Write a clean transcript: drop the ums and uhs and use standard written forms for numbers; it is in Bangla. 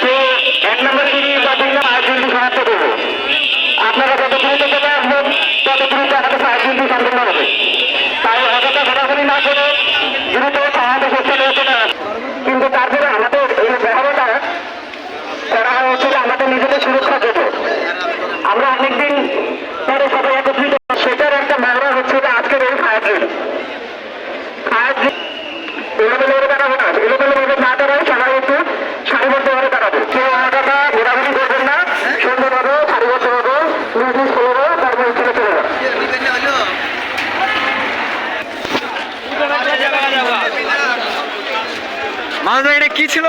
তো 1 নম্বর সিঁড়ি বা 2 নম্বর ফায়ার ড্রিলটি সমাপ্ত করবো। আপনারা যত দ্রুত চলে আসবেন তত দ্রুত আমাদের ফায়ার ড্রিলটি সম্পূর্ণ হবে। তাই অযথা ঘোরাঘুরি না করে দ্রুত আমাদের সেকশনে চলে আসবে। কিন্তু তারপরে আমাদের এই ব্যবহারটা করা হচ্ছিল আমাদের নিজেদের সুরক্ষার জন্য। আমরা অনেকদিন পরে সবাই একত্রিত, সেটার একটা মহড়া হচ্ছিল আজকের এই ফায়ার ড্রিল। ফায়ার ড্রিল এলোমেলো দাঁড়াবো না, এলোমেলো না দাঁড়ায় সবাই একটু সারিবদ্ধভাবে দাঁড়াবো। কেউ অযথা ঘোরাঘুরি করবেন না, সুন্দরভাবে সারিবদ্ধভাবে নিজ নিজ করবো, তারপর ছেলে চলে যাবে। মাঝে এটা কি ছিল?